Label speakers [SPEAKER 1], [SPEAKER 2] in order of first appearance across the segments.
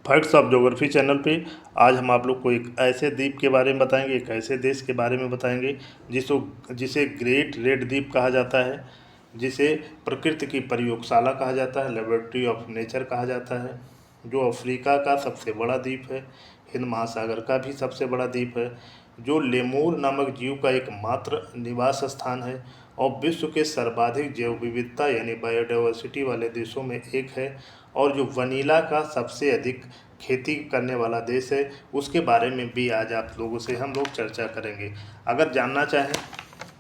[SPEAKER 1] Facts of geography channel पे आज हम आप लोग को एक ऐसे द्वीप के बारे में बताएंगे, एक ऐसे देश के बारे में बताएंगे जिसे ग्रेट रेड द्वीप कहा जाता है, जिसे प्रकृति की प्रयोगशाला कहा जाता है, लेबोरेटरी ऑफ नेचर कहा जाता है, जो अफ्रीका का सबसे बड़ा द्वीप है, हिंद महासागर का भी सबसे बड़ा द्वीप है, जो लेमूर नामक जीव का एकमात्र निवास स्थान है और विश्व के सर्वाधिक जैव विविधता यानी बायोडाइवर्सिटी वाले देशों में एक है, और जो वनीला का सबसे अधिक खेती करने वाला देश है, उसके बारे में भी आज आप लोगों से हम लोग चर्चा करेंगे। अगर जानना चाहें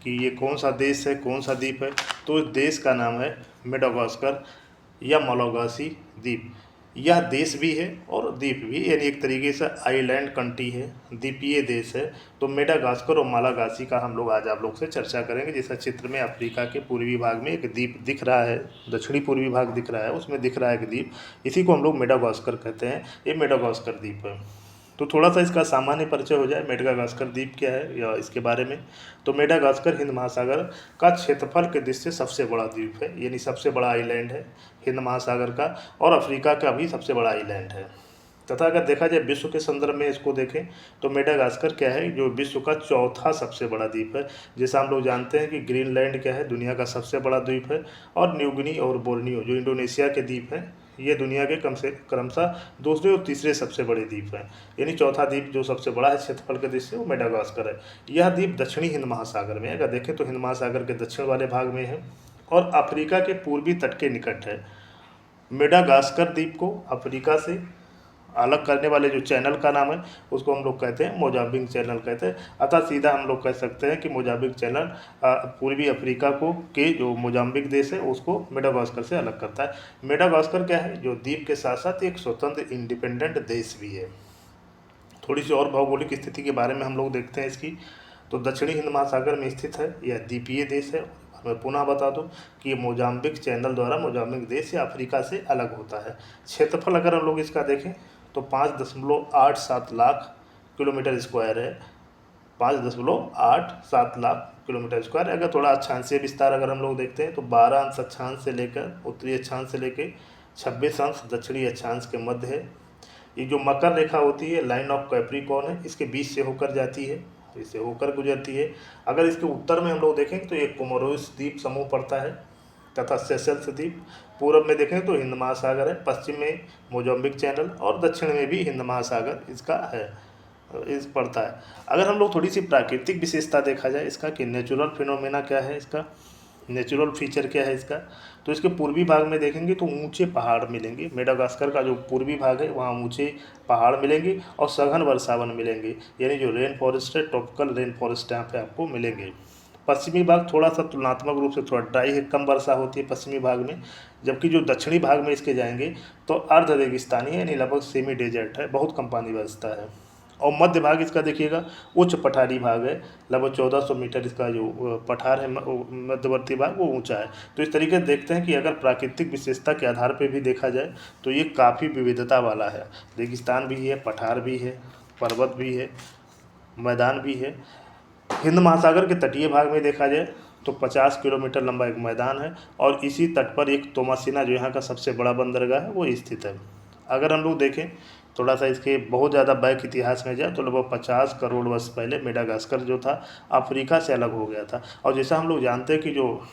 [SPEAKER 1] कि ये कौन सा देश है, कौन सा द्वीप है, तो इस देश का नाम है मेडागास्कर या मलागासी द्वीप। यह देश भी है और द्वीप भी, यानी एक तरीके से आइलैंड कंट्री है, द्वीपीय देश है। तो मेडागास्कर और मलागासी का हम लोग आज आप लोग से चर्चा करेंगे। जैसा चित्र में अफ्रीका के पूर्वी भाग में एक द्वीप दिख रहा है, दक्षिणी पूर्वी भाग दिख रहा है, उसमें दिख रहा है एक द्वीप, इसी को हम लोग मेडागास्कर कहते हैं। ये मेडागास्कर द्वीप है। तो थोड़ा सा इसका सामान्य परिचय हो जाए, मेडागास्कर द्वीप क्या है या इसके बारे में। तो मेडागास्कर हिंद महासागर का क्षेत्रफल के दृष्टि से सबसे बड़ा द्वीप है, यानी सबसे बड़ा आइलैंड है हिंद महासागर का, और अफ्रीका का भी सबसे बड़ा आइलैंड है। तथा अगर देखा जाए विश्व के संदर्भ में इसको देखें तो मेडागास्कर क्या है, जो विश्व का चौथा सबसे बड़ा द्वीप है। जैसा हम लोग जानते हैं कि ग्रीनलैंड क्या है, दुनिया का सबसे बड़ा द्वीप है, और न्यूगिनी और बोर्नियो जो इंडोनेशिया के द्वीप हैं, ये दुनिया के क्रमशः दूसरे और तीसरे सबसे बड़े द्वीप हैं। यानी चौथा द्वीप जो सबसे बड़ा है क्षेत्रफल के दृष्टि से वो मेडागास्कर है। यह द्वीप दक्षिणी हिंद महासागर में है, अगर देखें तो हिंद महासागर के दक्षिण वाले भाग में है और अफ्रीका के पूर्वी तट के निकट है। मेडागास्कर द्वीप को अफ्रीका से अलग करने वाले जो चैनल का नाम है उसको हम लोग कहते हैं मोजाम्बिक चैनल कहते हैं। अतः सीधा हम लोग कह सकते हैं कि मोजाम्बिक चैनल पूर्वी अफ्रीका को के जो मोजाम्बिक देश है उसको मेडागास्कर से अलग करता है। मेडागास्कर क्या है, जो द्वीप के साथ साथ एक स्वतंत्र इंडिपेंडेंट देश भी है। थोड़ी सी और भौगोलिक स्थिति के बारे में हम लोग देखते हैं इसकी। तो दक्षिणी हिंद महासागर में स्थित है, यह द्वीपीय देश है। मैं पुनः बता दूं कि ये मोजाम्बिक चैनल द्वारा मोजाम्बिक देश या अफ्रीका से अलग होता है। क्षेत्रफल अगर हम लोग इसका देखें तो 5.87 लाख किलोमीटर स्क्वायर है। 5.87 लाख किलोमीटर स्क्वायर। अगर थोड़ा अक्षांशीय विस्तार अगर हम लोग देखते हैं तो 12 अंश अक्षांश से लेकर उत्तरी अक्षांश से लेकर 26 अंश दक्षिणी अक्षांश के मध्य है। ये जो मकर रेखा होती है, लाइन ऑफ कैप्रिकॉर्न है, इसके बीच से होकर जाती है, इससे होकर गुजरती है। अगर इसके उत्तर में हम लोग देखें तो एक कोमोरोस द्वीप समूह पड़ता है तथा सेशल्स द्वीप। पूर्व में देखें तो हिंद महासागर है, पश्चिम में मोजाम्बिक चैनल और दक्षिण में भी हिंद महासागर इसका है, इस पड़ता है। अगर हम लोग थोड़ी सी प्राकृतिक विशेषता देखा जाए इसका कि नेचुरल फिनोमेना क्या है, इसका नेचुरल फीचर क्या है इसका, तो इसके पूर्वी भाग में देखेंगे तो ऊंचे पहाड़ मिलेंगे। मेडागास्कर का जो पूर्वी भाग है वहाँ ऊंचे पहाड़ मिलेंगे और सघन वर्षावन मिलेंगे, यानी जो रेन फॉरेस्ट है, ट्रॉपिकल रेन फॉरेस्ट यहाँ पे आपको मिलेंगे। पश्चिमी भाग थोड़ा सा तुलनात्मक रूप से थोड़ा ड्राई है, कम वर्षा होती है पश्चिमी भाग में, जबकि जो दक्षिणी भाग में इसके जाएंगे तो अर्ध रेगिस्तानी है, यानी लगभग सेमी डेजर्ट है, बहुत कम पानी बरसता है। और मध्य भाग इसका देखिएगा उच्च पठारी भाग है, लगभग 1400 मीटर इसका जो पठार है, मध्यवर्ती भाग वो ऊंचा है। तो इस तरीके से देखते हैं कि अगर प्राकृतिक विशेषता के आधार पर भी देखा जाए तो ये काफ़ी विविधता वाला है। रेगिस्तान भी है, पठार भी है, पर्वत भी है, मैदान भी है। हिंद महासागर के तटीय भाग में देखा जाए तो 50 किलोमीटर लंबा एक मैदान है और इसी तट पर एक तोमासिना जो यहाँ का सबसे बड़ा बंदरगाह है वो स्थित है। अगर हम लोग देखें थोड़ा सा इसके बहुत ज़्यादा बैक इतिहास में जाए तो लगभग 50 करोड़ वर्ष पहले मेडागास्कर जो था अफ्रीका से अलग हो गया था। और जैसा हम लोग जानते हैं कि जो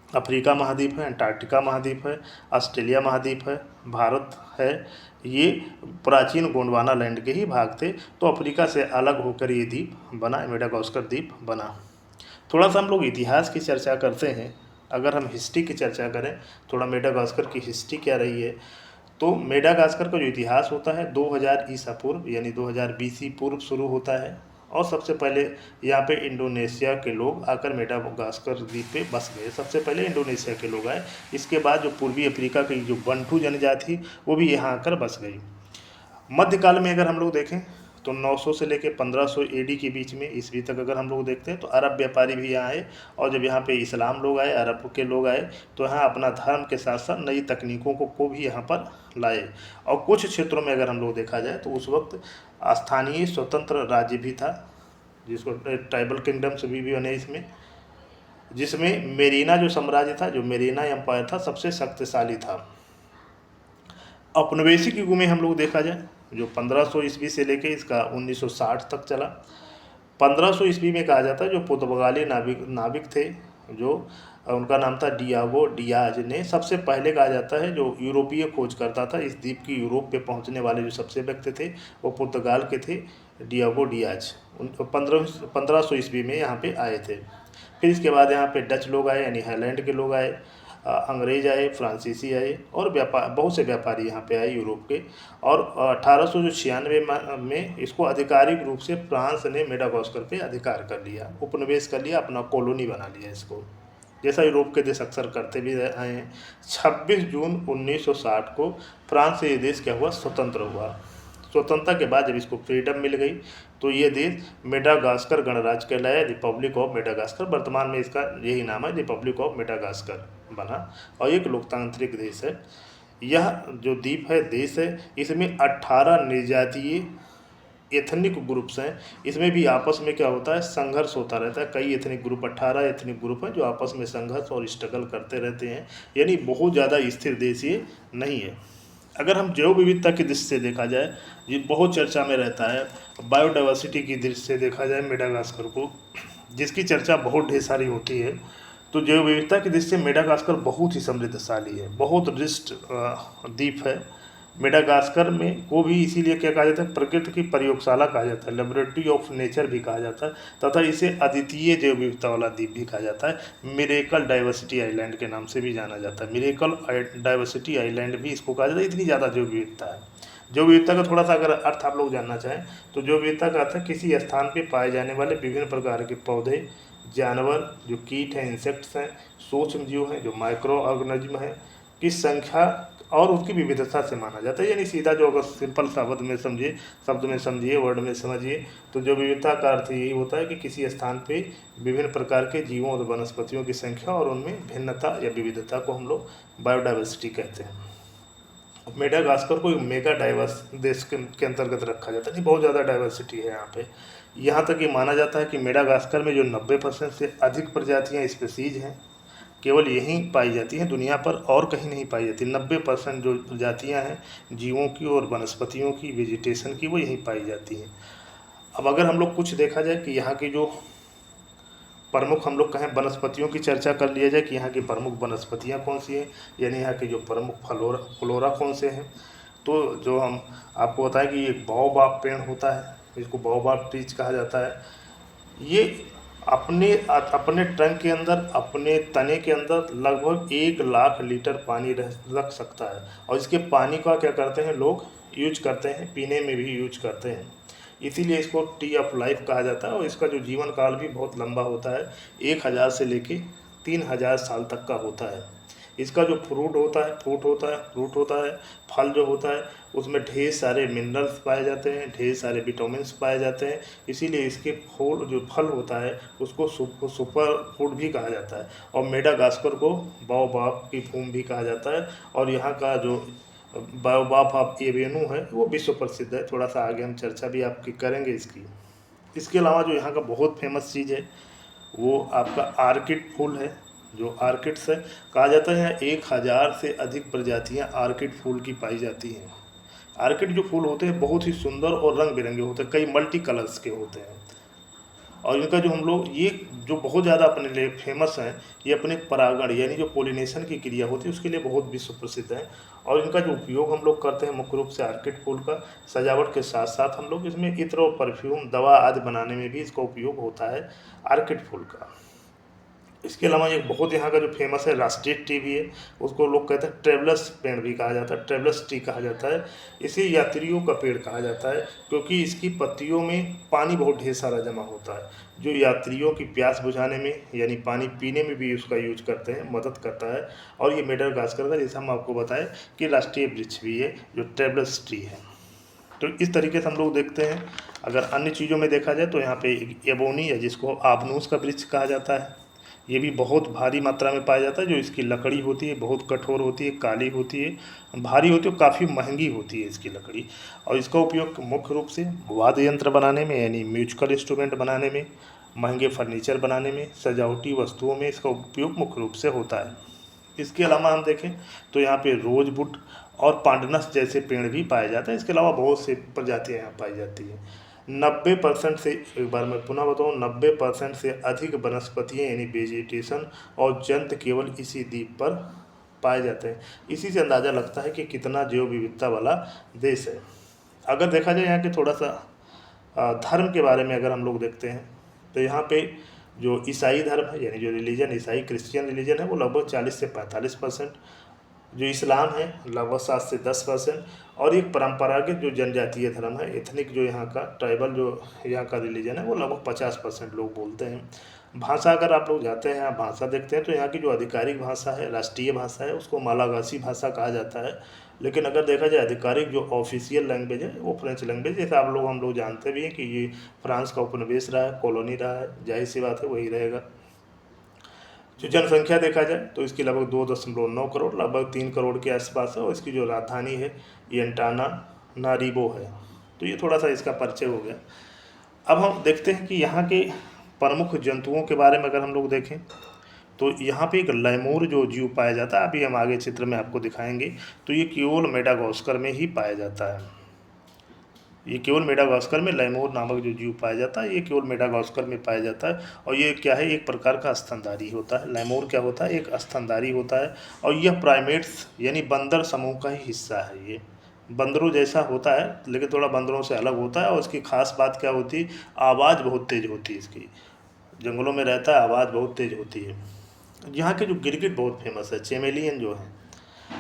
[SPEAKER 1] अफ्रीका महाद्वीप है, अंटार्कटिका महाद्वीप है, ऑस्ट्रेलिया महाद्वीप है, भारत है, ये प्राचीन गोंडवाना लैंड के ही भाग थे। तो अफ्रीका से अलग होकर ये द्वीप बना, मेडागास्कर द्वीप बना। थोड़ा सा हम लोग इतिहास की चर्चा करते हैं। अगर हम हिस्ट्री की चर्चा करें, थोड़ा मेडागास्कर की हिस्ट्री क्या रही है, तो मेडागास्कर का जो इतिहास होता है 2000 ईसा पूर्व यानी 2000 बीसी पूर्व शुरू होता है। और सबसे पहले यहाँ पे इंडोनेशिया के लोग आकर मेडागास्कर द्वीप पे बस गए। सबसे पहले इंडोनेशिया के लोग आए, इसके बाद जो पूर्वी अफ्रीका की जो बंटू जनजाति वो भी यहाँ आकर बस गई। मध्यकाल में अगर हम लोग देखें तो 900 से लेकर 1500 एडी के बीच में ईस्वी तक अगर हम लोग देखते हैं तो अरब व्यापारी भी यहाँ आए, और जब यहाँ पे इस्लाम लोग आए, अरब के लोग आए, तो यहाँ अपना धर्म के साथ साथ नई तकनीकों को भी यहाँ पर लाए। और कुछ क्षेत्रों में अगर हम लोग देखा जाए तो उस वक्त स्थानीय स्वतंत्र राज्य भी था, जिसको ट्राइबल किंगडम्स भी बने इसमें, जिसमें मेरीना जो साम्राज्य था, जो मेरीना एम्पायर था, सबसे शक्तिशाली था। औपनिवेशिक युग में हम लोग देखा जाए, जो 1500 ईस्वी से लेके इसका 1960 तक चला। 1500 ईस्वी में कहा जाता है जो पुर्तगाली नाविक थे, जो उनका नाम था डियागो डियाज ने, सबसे पहले कहा जाता है जो यूरोपीय खोज करता था इस द्वीप की, यूरोप पे पहुंचने वाले जो सबसे व्यक्ति थे वो पुर्तगाल के थे, डियागो डियाज। उन 1500 ईस्वी में यहाँ पे आए थे। फिर इसके बाद यहाँ पे डच लोग आए, यानी हाईलैंड के लोग आए, अंग्रेज आए, फ्रांसीसी आए, और बहुत से व्यापारी यहाँ पे आए यूरोप के। और 1896 में इसको आधिकारिक रूप से फ्रांस ने मेडागास्कर पे अधिकार कर लिया, उपनिवेश कर लिया, अपना कॉलोनी बना लिया इसको, जैसा यूरोप के देश अक्सर करते भी आए हैं। 26 जून 1960 को फ्रांस से ये देश क्या हुआ, स्वतंत्र हुआ। स्वतंत्रता के बाद जब इसको फ्रीडम मिल गई तो ये देश मेडागास्कर गणराज्य कहलाया, रिपब्लिक ऑफ मेडागास्कर। वर्तमान में इसका यही नाम है, रिपब्लिक ऑफ मेडागास्कर बना, और एक लोकतांत्रिक देश है। यह जो द्वीप है, देश है, इसमें 18 निर्जातीय एथनिक ग्रुप्स हैं। इसमें भी आपस में क्या होता है, संघर्ष होता रहता है। कई एथनिक ग्रुप, 18 एथनिक ग्रुप हैं जो आपस में संघर्ष और स्ट्रगल करते रहते हैं, यानी बहुत ज़्यादा स्थिर देश ये नहीं है। अगर हम जैव विविधता की दृष्टि से देखा जाए, ये बहुत चर्चा में रहता है। बायोडाइवर्सिटी की दृष्टि से देखा जाए मेडागास्कर को, जिसकी चर्चा बहुत ढेर सारी होती है, तो जैव विविधता की दृष्टि से मेडागास्कर बहुत ही समृद्धशाली है, बहुत रिस्ट द्वीप है। मेडागास्कर में को भी इसीलिए क्या कहा जाता है, प्रकृति की प्रयोगशाला कहा जाता है, लेबोरेटरी ऑफ नेचर भी कहा जाता है, तथा इसे अद्वितीय जैव विविधता वाला द्वीप भी कहा जाता है। मिरेकल डाइवर्सिटी आइलैंड के नाम से भी जाना जाता है, मिरेकल डाइवर्सिटी आइलैंड भी इसको कहा जाता है, इतनी ज़्यादा जैव विविधता है। जैव विविधता का थोड़ा सा अगर अर्थ आप लोग जानना चाहें तो जैव विविधता का अर्थ है किसी स्थान पर पाए जाने वाले विभिन्न प्रकार के पौधे, जानवर, जो कीट हैं, इंसेक्ट्स हैं, सूक्ष्म जीव हैं, जो माइक्रो ऑर्गेनिज्म हैं, की संख्या और उसकी विविधता से माना जाता है। यानी सीधा जो अगर सिंपल शब्द में समझिए, वर्ड में समझिए, तो जो विविधता का अर्थ यही होता है कि किसी स्थान पे विभिन्न प्रकार के जीवों और वनस्पतियों की संख्या और उनमें भिन्नता या विविधता को हम लोग बायोडाइवर्सिटी कहते हैं। मेडागास्कर को एक मेगा डाइवर्स देश के अंतर्गत रखा जाता है, बहुत ज़्यादा डाइवर्सिटी है यहाँ पे। यहाँ तक ये माना जाता है कि मेडागास्कर में जो 90% से अधिक प्रजातियाँ स्पीसीज हैं, केवल यहीं पाई जाती हैं, दुनिया पर और कहीं नहीं पाई जाती। 90% जो प्रजातियां हैं जीवों की और वनस्पतियों की, वेजिटेशन की, वो यहीं पाई जाती हैं। अब अगर हम लोग कुछ देखा जाए कि यहाँ की जो प्रमुख, हम लोग कहें वनस्पतियों की चर्चा कर लिया जाए कि यहाँ की प्रमुख वनस्पतियाँ कौन सी हैं, यानी यहाँ के जो प्रमुख फ्लोरा कौन से हैं, तो जो हम आपको बताएं कि एक बाओबाब पेड़ होता है, इसको बाओबाब ट्रीज कहा जाता है। ये अपने ट्रंक के अंदर, अपने तने के अंदर लगभग 1 लाख लीटर पानी रख सकता है, और इसके पानी का क्या करते हैं लोग, यूज करते हैं, पीने में भी यूज करते हैं, इसीलिए इसको ट्री ऑफ लाइफ कहा जाता है। और इसका जो जीवन काल भी बहुत लंबा होता है, 1000 से लेके 3000 साल तक का होता है। इसका जो फ्रूट होता है, फल जो होता है, उसमें ढेर सारे मिनरल्स पाए जाते हैं, ढेर सारे विटामिन्स पाए जाते हैं, इसीलिए इसके फल होता है उसको सुपर फूड भी कहा जाता है। और मेडागास्कर को बाओबाब की भूमि भी कहा जाता है, और यहाँ का जो बाओबाब ऑफ एवेन्यू है वो विश्व प्रसिद्ध है। थोड़ा सा आगे हम चर्चा भी आपकी करेंगे इसकी। इसके अलावा जो यहाँ का बहुत फेमस चीज़ है वो आपका आर्किड फूल है, जो आर्किड्स है, कहा जाता है 1000 से अधिक प्रजातियां आर्किड फूल की पाई जाती हैं। आर्किड जो फूल होते हैं बहुत ही सुंदर और रंग बिरंगे होते हैं, कई मल्टी कलर्स के होते हैं, और इनका जो हम लोग ये जो बहुत ज़्यादा अपने लिए फेमस हैं, ये अपने परागण यानी जो पोलिनेशन की क्रिया होती है उसके लिए बहुत विश्व प्रसिद्ध है। और इनका जो उपयोग हम लोग करते हैं मुख्य रूप से आर्किड फूल का सजावट के साथ साथ हम लोग इसमें इत्र और परफ्यूम, दवा आदि बनाने में भी इसका उपयोग होता है आर्किड फूल का। इसके अलावा एक बहुत यहाँ का जो फेमस है राष्ट्रीय ट्री भी है, उसको लोग कहते हैं ट्रेवलर्स पेड़ भी कहा जाता है, ट्रेवलर्स ट्री कहा जाता है। इसे यात्रियों का पेड़ कहा जाता है क्योंकि इसकी पत्तियों में पानी बहुत ढेर सारा जमा होता है, जो यात्रियों की प्यास बुझाने में यानी पानी पीने में भी उसका यूज करते हैं, मदद करता है। और ये मेडागास्कर का, जैसे हम आपको बताएं कि राष्ट्रीय वृक्ष भी है जो ट्रेवलर्स ट्री है। तो इस तरीके से हम लोग देखते हैं। अगर अन्य चीज़ों में देखा जाए तो यहाँ पे एबोनी है जिसको आबनूस का वृक्ष कहा जाता है, ये भी बहुत भारी मात्रा में पाया जाता है। जो इसकी लकड़ी होती है बहुत कठोर होती है, काली होती है, भारी होती है, काफ़ी महंगी होती है इसकी लकड़ी। और इसका उपयोग मुख्य रूप से वाद्य यंत्र बनाने में यानी म्यूजिकल इंस्ट्रूमेंट बनाने में, महंगे फर्नीचर बनाने में, सजावटी वस्तुओं में इसका उपयोग मुख्य रूप से होता है। इसके अलावा हम देखें तो यहाँ पे रोजवुड और पांडनस जैसे पेड़ भी पाए जाते हैं। इसके अलावा बहुत से प्रजातियाँ यहाँ पाई जाती हैं। 90% से, एक बार मैं पुनः बताऊँ, 90% से अधिक वनस्पतियाँ यानी वेजिटेशन और जंतु केवल इसी द्वीप पर पाए जाते हैं। इसी से अंदाज़ा लगता है कि कितना जैव विविधता वाला देश है। अगर देखा जाए यहाँ के थोड़ा सा धर्म के बारे में अगर हम लोग देखते हैं तो यहाँ पे जो ईसाई धर्म है यानी जो रिलीजन ईसाई क्रिश्चियन रिलीजन है वो लगभग 40 से 45%, जो इस्लाम है लगभग 7 से 10%, और एक परंपरागत जो जनजातीय धर्म है एथनिक जो यहाँ का ट्राइबल जो यहाँ का रिलीजन है वो लगभग 50% लोग बोलते हैं। भाषा अगर आप लोग जाते हैं यहाँ भाषा देखते हैं तो यहाँ की जो आधिकारिक भाषा है राष्ट्रीय भाषा है उसको मालागासी भाषा कहा जाता है। लेकिन अगर देखा जाए आधिकारिक जो ऑफिशियल लैंग्वेज है वो फ्रेंच लैंग्वेज, जैसे आप लोग हम लोग जानते भी हैं कि ये फ्रांस का उपनिवेश रहा है, कॉलोनी रहा है, जाहिर सी बात है वही रहेगा। जो जनसंख्या देखा जाए तो इसकी लगभग 2.9 करोड़, लगभग 3 करोड़ के आसपास है, और इसकी जो राजधानी है ये एंटाना नारिबो है। तो ये थोड़ा सा इसका परिचय हो गया। अब हम देखते हैं कि यहाँ के प्रमुख जंतुओं के बारे में अगर हम लोग देखें तो यहाँ पे एक लैमूर जो जीव पाया जाता है, अभी हम आगे चित्र में आपको दिखाएंगे, तो ये केवल मेडागास्कर में ही पाया जाता है। ये केवल मेडागास्कर में लैमूर नामक जो जीव पाया जाता है ये केवल मेडागास्कर में पाया जाता है। और ये क्या है, एक प्रकार का स्तनधारी होता है। लैमूर क्या होता है, एक स्तनधारी होता है, और यह प्राइमेट्स यानी बंदर समूह का ही हिस्सा है। ये बंदरों जैसा होता है लेकिन थोड़ा बंदरों से अलग होता है। और इसकी खास बात क्या होती है, आवाज़ बहुत तेज़ होती है इसकी, जंगलों में रहता है आवाज़ बहुत तेज़ होती है। यहाँ के जो गिरगिट बहुत फेमस है, चेमेलियन जो है,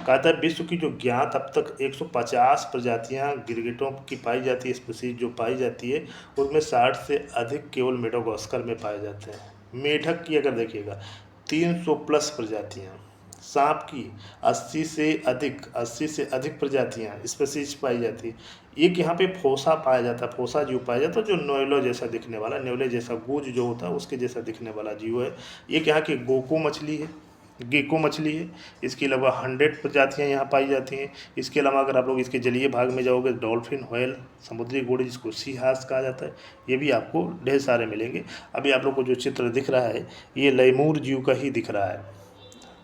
[SPEAKER 1] कहता है विश्व की जो ज्ञात अब तक 150 प्रजातियां गिरगिटों की पाई जाती है, स्पीसीज जो पाई जाती है उसमें 60 से अधिक केवल मेडागास्कर में पाए जाते हैं। मेढक की अगर देखिएगा 300 प्लस प्रजातियां, सांप की 80 से अधिक प्रजातियां स्पीसीज पाई जाती है। एक यहाँ पे फोसा पाया जाता है, फोसा जीव पाया जाता है जो न्योलो जैसा दिखने वाला, न्योले जैसा गूज जो होता है उसके जैसा दिखने वाला जीव है। एक यहाँ की गोको मछली है, गेको मछली है, इसके अलावा 100 प्रजातियाँ यहाँ पाई जाती हैं। इसके अलावा अगर आप लोग इसके जलीय भाग में जाओगे, डॉल्फिन, व्हेल, समुद्री घोड़े जिसको सी हार्स कहा जाता है, ये भी आपको ढेर सारे मिलेंगे। अभी आप लोग को जो चित्र दिख रहा है ये लैमूर जीव का ही दिख रहा है,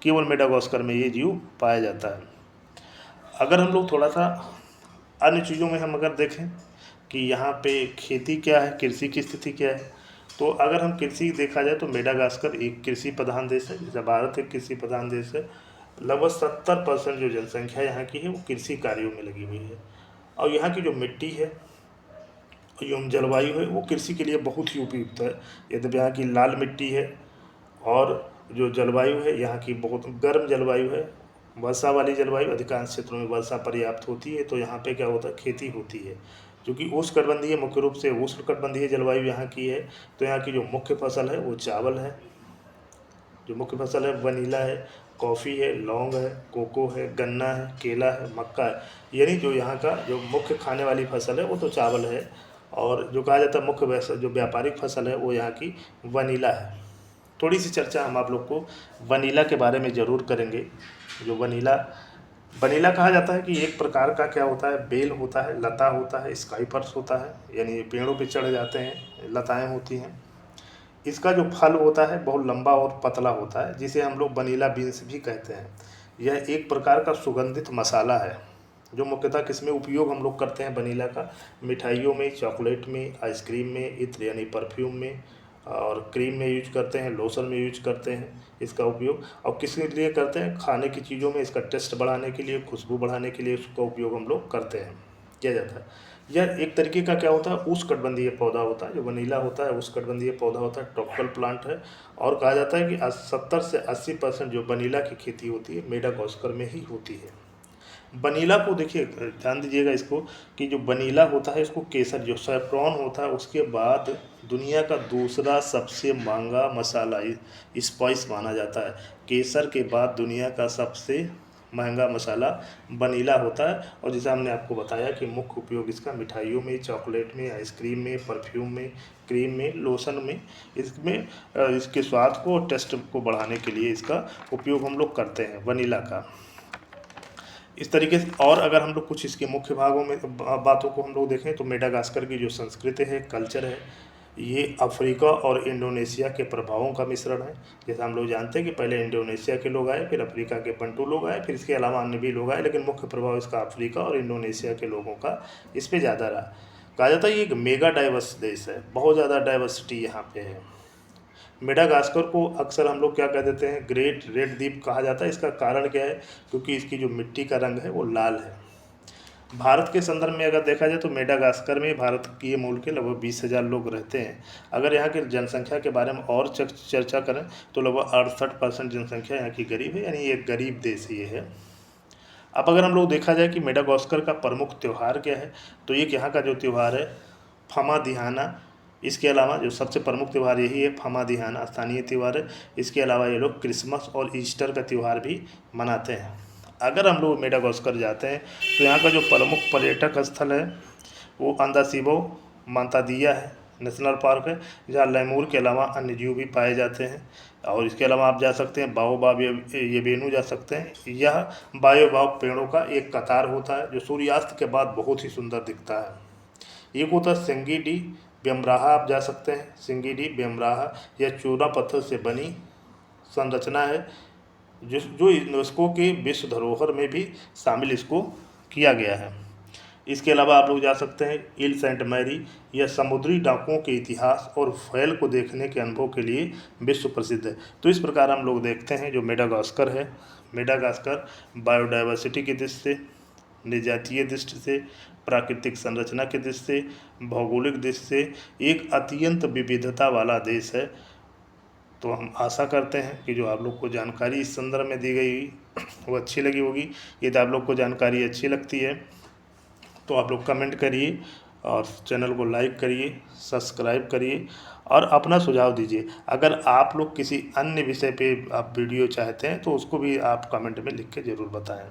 [SPEAKER 1] केवल मेडागास्कर में ये जीव पाया जाता है। अगर हम लोग थोड़ा सा अन्य चीज़ों में हम अगर देखें कि यहाँ पे खेती क्या है, कृषि की स्थिति क्या है, तो अगर हम कृषि देखा जाए तो मेडागास्कर एक कृषि प्रधान देश है, जैसे भारत एक कृषि प्रधान देश है। लगभग 70% जो जनसंख्या यहाँ की है वो कृषि कार्यों में लगी हुई है। और यहाँ की जो मिट्टी है एवं जलवायु है वो कृषि के लिए बहुत ही उपयुक्त है। यद्यपि यहाँ की लाल मिट्टी है, और जो जलवायु है यहाँ की बहुत गर्म जलवायु है, वर्षा वाली जलवायु, अधिकांश क्षेत्रों में वर्षा पर्याप्त होती है। तो यहाँ पे क्या होता है, खेती होती है। क्योंकि उष्णकटिबंधीय, मुख्य रूप से उष्णकटिबंधीय जलवायु यहाँ की है, तो यहाँ की जो मुख्य फसल है वो चावल है, जो मुख्य फसल है वनीला है, कॉफ़ी है, लौंग है, कोको है, गन्ना है, केला है, मक्का है। यानी जो यहाँ का जो मुख्य खाने वाली फसल है वो तो चावल है, और जो कहा जाता है मुख्य जो व्यापारिक फसल है वो यहाँ की वनीला है। थोड़ी सी चर्चा हम आप लोग को वनीला के बारे में ज़रूर करेंगे। जो वनीला वनीला कहा जाता है कि एक प्रकार का क्या होता है, बेल होता है, लता होता है, स्काइपर्स होता है, यानी पेड़ों पे चढ़ जाते हैं, लताएं होती हैं। इसका जो फल होता है बहुत लंबा और पतला होता है, जिसे हम लोग वनीला बीन्स भी कहते हैं। यह एक प्रकार का सुगंधित मसाला है जो मुख्यतः किसमें उपयोग हम लोग करते हैं वनीला का, मिठाइयों में, चॉकलेट में, आइसक्रीम में, इत्र यानी परफ्यूम में, और क्रीम में यूज करते हैं, लोशन में यूज करते हैं इसका उपयोग। और किस लिए करते हैं, खाने की चीज़ों में इसका टेस्ट बढ़ाने के लिए, खुशबू बढ़ाने के लिए इसका उपयोग हम लोग करते हैं, किया जाता है। यह एक तरीके का क्या होता है, उष्णकटिबंधीय पौधा होता है। जो वनीला होता है उष्णकटिबंधीय पौधा होता है, ट्रॉपिकल प्लांट है। और कहा जाता है कि 70 से 80% जो वनीला की खेती होती है मेडागास्कर में ही होती है। वनीला को देखिए, ध्यान दीजिएगा इसको, कि जो वनीला होता है इसको केसर जो सैफ्रॉन होता है उसके बाद दुनिया का दूसरा सबसे महंगा मसाला स्पाइस माना जाता है। केसर के बाद दुनिया का सबसे महंगा मसाला वनीला होता है। और जैसा हमने आपको बताया कि मुख्य उपयोग इसका मिठाइयों में, चॉकलेट में, आइसक्रीम में, परफ्यूम में, क्रीम में, लोशन में, इसमें इसके स्वाद को और टेस्ट को बढ़ाने के लिए इसका उपयोग हम लोग करते हैं वनीला का। इस तरीके से और अगर हम लोग कुछ इसके मुख्य भागों में बातों को हम लोग देखें तो मेडागास्कर की जो संस्कृति है, कल्चर है, ये अफ्रीका और इंडोनेशिया के प्रभावों का मिश्रण है। जैसा हम लोग जानते हैं कि पहले इंडोनेशिया के लोग आए, फिर अफ्रीका के बंटू लोग आए, फिर इसके अलावा अन्य भी लोग आए, लेकिन मुख्य प्रभाव इसका अफ्रीका और इंडोनेशिया के लोगों का इस पर ज़्यादा रहा। कहा जाता है ये एक मेगा डाइवर्स देश है, बहुत ज़्यादा डाइवर्सिटी यहाँ पे है। मेडागास्कर को अक्सर हम लोग क्या कह देते हैं, ग्रेट रेड द्वीप कहा जाता है। इसका कारण क्या है, क्योंकि इसकी जो मिट्टी का रंग है वो लाल है। भारत के संदर्भ में अगर देखा जाए तो मेडागास्कर में भारत के मूल के लगभग 20,000 लोग रहते हैं। अगर यहाँ की जनसंख्या के बारे में और चर्चा करें तो लगभग 68% जनसंख्या यहाँ की गरीब है, यानी एक गरीब देश ये है। अब अगर हम लोग देखा जाए कि मेडागास्कर का प्रमुख त्यौहार क्या है, तो एक यहाँ का जो त्यौहार है फमादिहाना। इसके अलावा जो सबसे प्रमुख त्यौहार यही है, फमादिहाना स्थानीय त्यौहार है। इसके अलावा ये लोग क्रिसमस और ईस्टर का त्यौहार भी मनाते हैं। अगर हम लोग मेडागास्कर जाते हैं तो यहाँ का जो प्रमुख पर्यटक स्थल है वो अंदासिबो मांतादिया है, नेशनल पार्क है, जहाँ लैमूर के अलावा अन्य जीव भी पाए जाते हैं। और इसके अलावा आप जा सकते हैं बाओबाब येबेनू जा सकते हैं। यह बायोबाब पेड़ों का एक कतार होता है जो सूर्यास्त के बाद बहुत ही सुंदर दिखता है। एक होता है सिंगीडी बेमराहा, आप जा सकते हैं सिंगीडी बेमराहा। यह चूना पत्थर से बनी संरचना है जो यूनेस्को के विश्व धरोहर में भी शामिल इसको किया गया है। इसके अलावा आप लोग जा सकते हैं इल सेंट मैरी। यह समुद्री डाकुओं के इतिहास और फैल को देखने के अनुभव के लिए विश्व प्रसिद्ध है। तो इस प्रकार हम लोग देखते हैं जो मेडागास्कर है, मेडागास्कर बायोडाइवर्सिटी की दृष्टि से, निजातीय दृष्टि से, प्राकृतिक संरचना की दृष्टि से, भौगोलिक दृष्टि से एक अत्यंत विविधता वाला देश है। तो हम आशा करते हैं कि जो आप लोग को जानकारी इस संदर्भ में दी गई वो अच्छी लगी होगी। यदि आप लोग को जानकारी अच्छी लगती है तो आप लोग कमेंट करिए और चैनल को लाइक करिए, सब्सक्राइब करिए और अपना सुझाव दीजिए। अगर आप लोग किसी अन्य विषय पे आप वीडियो चाहते हैं तो उसको भी आप कमेंट में लिख के ज़रूर बताएं।